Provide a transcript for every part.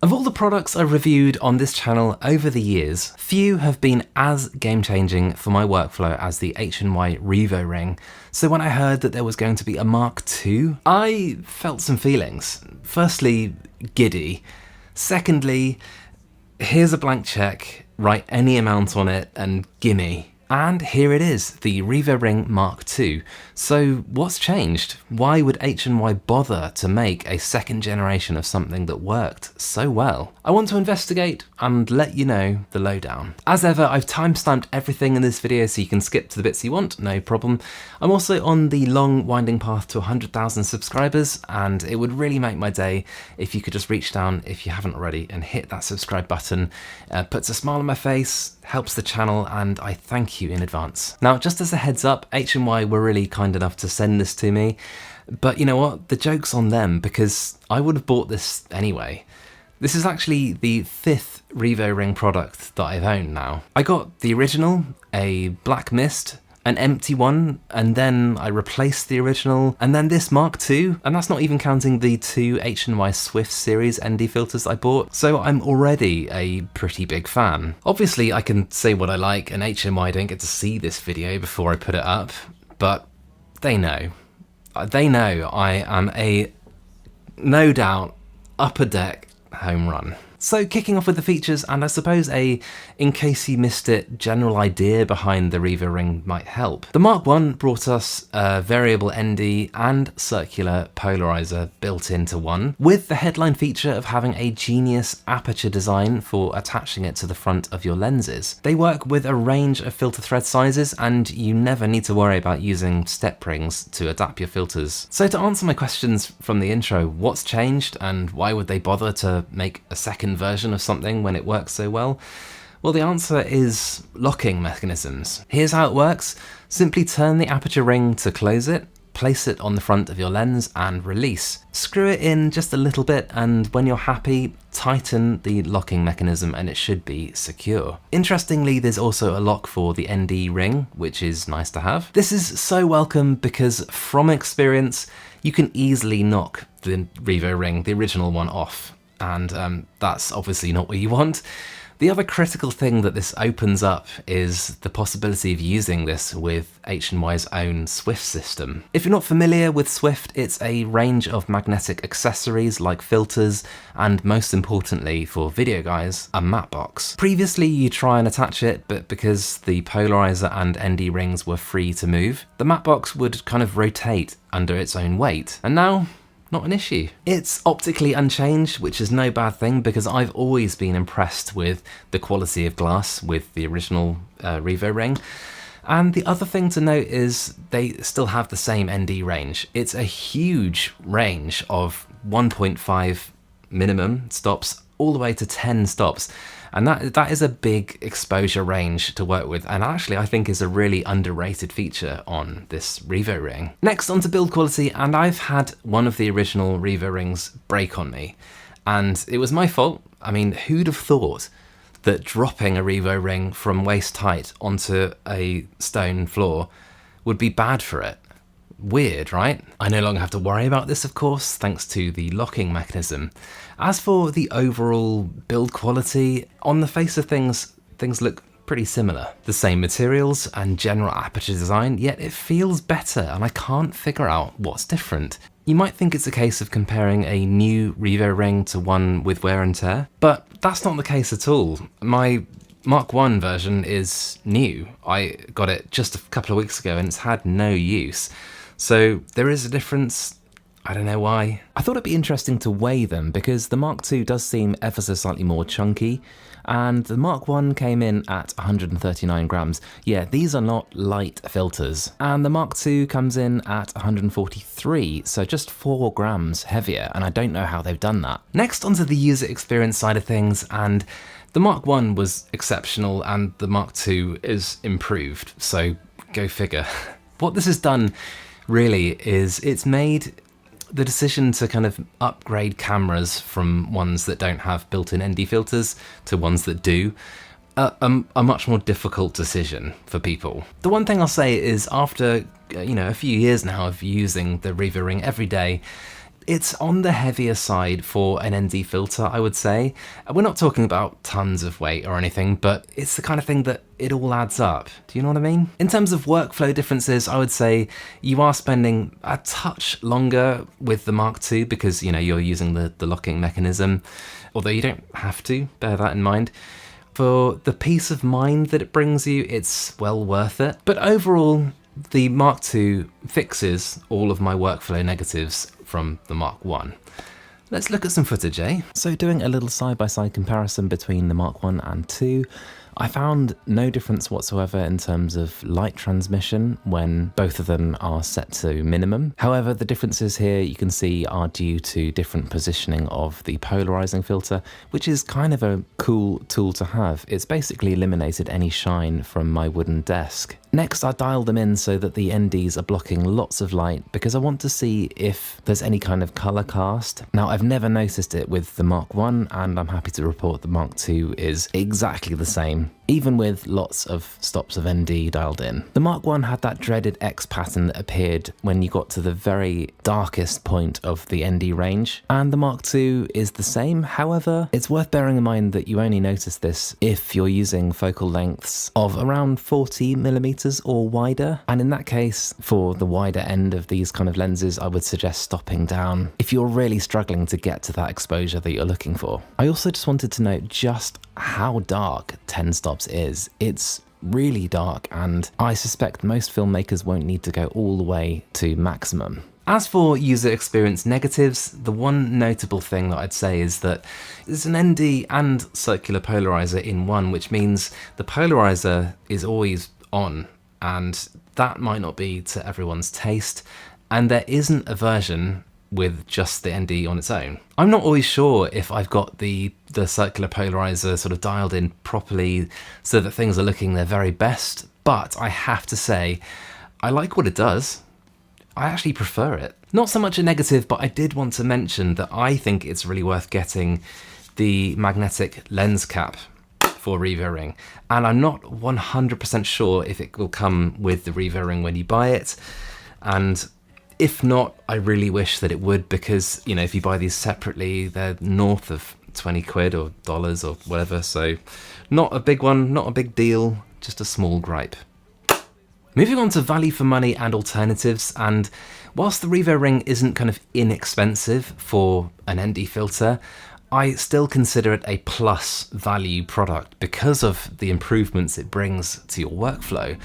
Of all the products I've reviewed on this channel over the years, few have been as game-changing for my workflow as the H&Y Revoring. So when I heard that there was going to be a Mark II, I felt some feelings. Firstly, giddy. Secondly, here's a blank check, write any amount on it and gimme. And here it is, the Revoring Mark II. So what's changed? Why would H&Y bother to make a second generation of something that worked so well? I want to investigate and let you know the lowdown. As ever, I've timestamped everything in this video so you can skip to the bits you want, no problem. I'm also on the long winding path to 100,000 subscribers, and it would really make my day if you could just reach down, if you haven't already, and hit that subscribe button. Puts a smile on my face, helps the channel, and I thank you in advance. Now, just as a heads up, H&Y were really kind enough to send this to me, but you know what? The joke's on them, because I would have bought this anyway. This is actually the 5th Revoring product that I've owned now. I got the original, a black mist, an empty one, and then I replaced the original, and then this Mark II, and that's not even counting the 2 H&Y Swift series ND filters I bought, so I'm already a pretty big fan. Obviously I can say what I like, and H&Y don't get to see this video before I put it up, but they know. They know I am a, no doubt, upper deck home run. So kicking off with the features, and I suppose in case you missed it, general idea behind the Revoring might help. The Mark I brought us a variable ND and circular polarizer built into one, with the headline feature of having a genius aperture design for attaching it to the front of your lenses. They work with a range of filter thread sizes, and you never need to worry about using step rings to adapt your filters. So to answer my questions from the intro, what's changed and why would they bother to make a second version of something when it works so well? Well, the answer is locking mechanisms. Here's how it works. Simply turn the aperture ring to close it, place it on the front of your lens and release. Screw it in just a little bit, and when you're happy, tighten the locking mechanism and it should be secure. Interestingly, there's also a lock for the ND ring, which is nice to have. This is so welcome because from experience, you can easily knock the Revoring, the original one, off. And that's obviously not what you want. The other critical thing that this opens up is the possibility of using this with H&Y's own Swift system. If you're not familiar with Swift, it's a range of magnetic accessories like filters, and most importantly for video guys, a matte box. Previously you try and attach it, but because the polarizer and ND rings were free to move, the matte box would kind of rotate under its own weight. And now, not an issue. It's optically unchanged, which is no bad thing because I've always been impressed with the quality of glass with the original Revoring. And the other thing to note is they still have the same ND range. It's a huge range of 1.5 minimum stops all the way to 10 stops. And that is a big exposure range to work with, and actually I think is a really underrated feature on this Revoring. Next, on to build quality, and I've had one of the original Revorings break on me, and it was my fault. I mean, who'd have thought that dropping a Revoring from waist height onto a stone floor would be bad for it? Weird, right? I no longer have to worry about this, of course, thanks to the locking mechanism. As for the overall build quality, on the face of things look pretty similar. The same materials and general aperture design, yet it feels better, and I can't figure out what's different. You might think it's a case of comparing a new Revoring to one with wear and tear, but that's not the case at all. My Mark I version is new. I got it just a couple of weeks ago and it's had no use. So there is a difference. I don't know why. I thought it'd be interesting to weigh them because the Mark II does seem ever so slightly more chunky, and the Mark I came in at 139 grams. Yeah, these are not light filters. And the Mark II comes in at 143, so just 4 grams heavier, and I don't know how they've done that. Next, onto the user experience side of things, and the Mark I was exceptional and the Mark II is improved, so go figure. What this has done really is it's made the decision to kind of upgrade cameras from ones that don't have built-in ND filters to ones that do a much more difficult decision for people. The one thing I'll say is after a few years now of using the Revoring every day, It's on the heavier side for an ND filter, I would say. We're not talking about tons of weight or anything, but it's the kind of thing that it all adds up. Do you know what I mean? In terms of workflow differences, I would say you are spending a touch longer with the Mark II because, you know, you're using the locking mechanism, although you don't have to, bear that in mind. For the peace of mind that it brings you, it's well worth it. But overall, the Mark II fixes all of my workflow negatives from the Mark I. Let's look at some footage, eh? So doing a little side-by-side comparison between the Mark I and II, I found no difference whatsoever in terms of light transmission when both of them are set to minimum. However, the differences here you can see are due to different positioning of the polarizing filter, which is kind of a cool tool to have. It's basically eliminated any shine from my wooden desk. Next, I dialed them in so that the NDs are blocking lots of light because I want to see if there's any kind of color cast. Now, I've never noticed it with the Mark I, and I'm happy to report the Mark II is exactly the same, even with lots of stops of ND dialed in. The Mark I had that dreaded X pattern that appeared when you got to the very darkest point of the ND range, and the Mark II is the same. However, it's worth bearing in mind that you only notice this if you're using focal lengths of around 40mm or wider, and in that case, for the wider end of these kind of lenses, I would suggest stopping down if you're really struggling to get to that exposure that you're looking for. I also just wanted to note just how dark 10 stops is. It's really dark, and I suspect most filmmakers won't need to go all the way to maximum. As for user experience negatives, the one notable thing that I'd say is that there's an ND and circular polarizer in one, which means the polarizer is always on, and that might not be to everyone's taste, and there isn't a version with just the ND on its own. I'm not always sure if I've got the circular polarizer sort of dialed in properly so that things are looking their very best, but I have to say, I like what it does. I actually prefer it. Not so much a negative, but I did want to mention that I think it's really worth getting the magnetic lens cap for Revo Ring, and I'm not 100% sure if it will come with the Revo Ring when you buy it, and if not, I really wish that it would, because, you know, if you buy these separately, they're north of 20 quid or dollars or whatever, so not a big one, not a big deal, just a small gripe. Moving on to value for money and alternatives, and whilst the Revo Ring isn't kind of inexpensive for an ND filter, I still consider it a plus value product because of the improvements it brings to your workflow.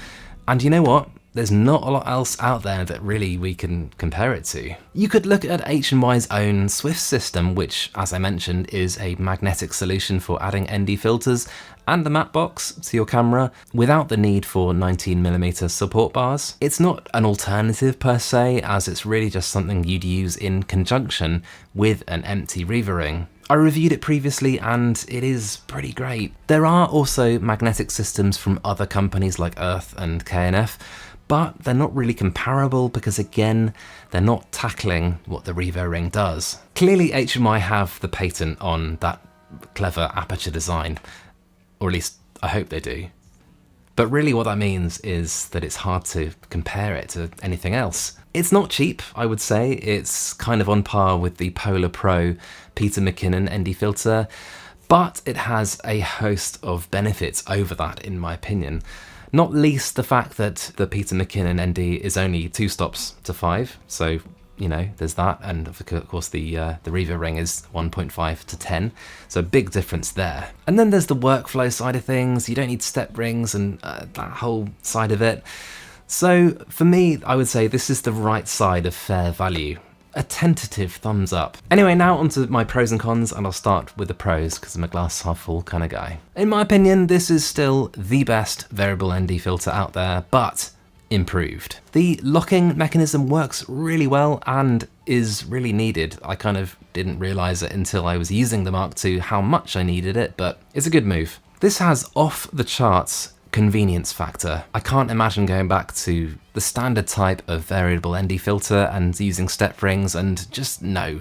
And you know what? There's not a lot else out there that really we can compare it to. You could look at H&Y's own Swift system, which, as I mentioned, is a magnetic solution for adding ND filters and the matte box to your camera without the need for 19mm support bars. It's not an alternative per se, as it's really just something you'd use in conjunction with an empty Revo Ring. I reviewed it previously and it is pretty great. There are also magnetic systems from other companies like Earth and K&F, but they're not really comparable because, again, they're not tackling what the Revo Ring does. Clearly H&Y have the patent on that clever aperture design, or at least I hope they do. But really what that means is that it's hard to compare it to anything else. It's not cheap, I would say. It's kind of on par with the Polar Pro Peter McKinnon ND filter, but it has a host of benefits over that, in my opinion. Not least the fact that the Peter McKinnon ND is only 2 stops to 5, so, you know, there's that, and of course the Revo Ring is 1.5 to 10, so big difference there. And then there's the workflow side of things. You don't need step rings and that whole side of it. So for me, I would say this is the right side of fair value. A tentative thumbs up. Anyway, now onto my pros and cons, and I'll start with the pros because I'm a glass half full kind of guy. In my opinion, this is still the best variable ND filter out there, but improved. The locking mechanism works really well and is really needed. I kind of didn't realize it until I was using the Mark II how much I needed it, but it's a good move. This has off the charts convenience factor. I can't imagine going back to the standard type of variable ND filter and using step rings, and just no.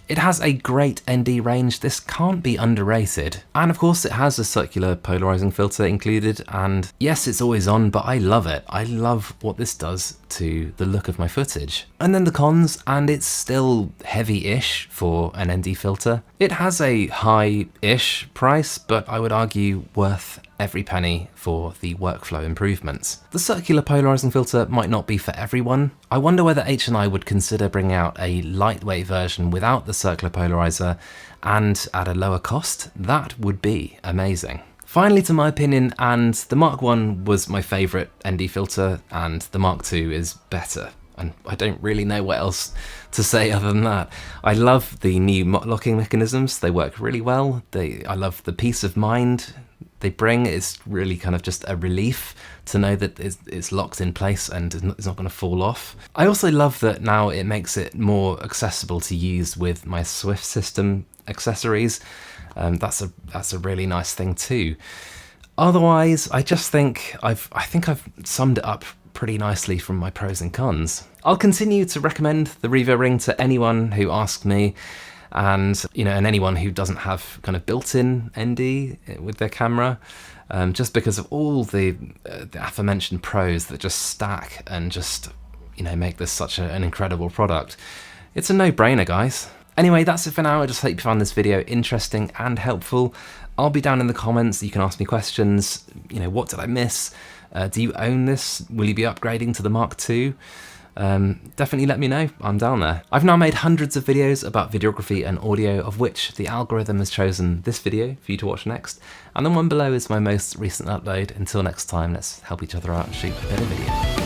It has a great ND range, this can't be underrated. And of course it has a circular polarizing filter included, and yes, it's always on, but I love it. I love what this does to the look of my footage. And then the cons, and it's still heavy-ish for an ND filter. It has a high-ish price, but I would argue worth every penny for the workflow improvements. The circular polarizing filter might not be for everyone. I wonder whether H&Y would consider bringing out a lightweight version without the circular polarizer and at a lower cost. That would be amazing. Finally, to my opinion, and the Mark 1 was my favourite ND filter, and the Mark 2 is better. And I don't really know what else to say other than that. I love the new locking mechanisms, they work really well. I love the peace of mind they bring. It's really kind of just a relief to know that it's locked in place and it's not going to fall off. I also love that now it makes it more accessible to use with my Swift system accessories. That's a really nice thing too. Otherwise, I just think I've summed it up pretty nicely from my pros and cons. I'll continue to recommend the Revo Ring to anyone who asks me, and and anyone who doesn't have kind of built-in ND with their camera, just because of all the aforementioned pros that just stack and just make this such an incredible product. It's a no-brainer, guys. Anyway, that's it for now. I just hope you found this video interesting and helpful. I'll be down in the comments. You can ask me questions. What did I miss? Do you own this? Will you be upgrading to the Mark II? Definitely let me know, I'm down there. I've now made hundreds of videos about videography and audio, of which the algorithm has chosen this video for you to watch next, and the one below is my most recent upload. Until next time, let's help each other out and shoot a better video.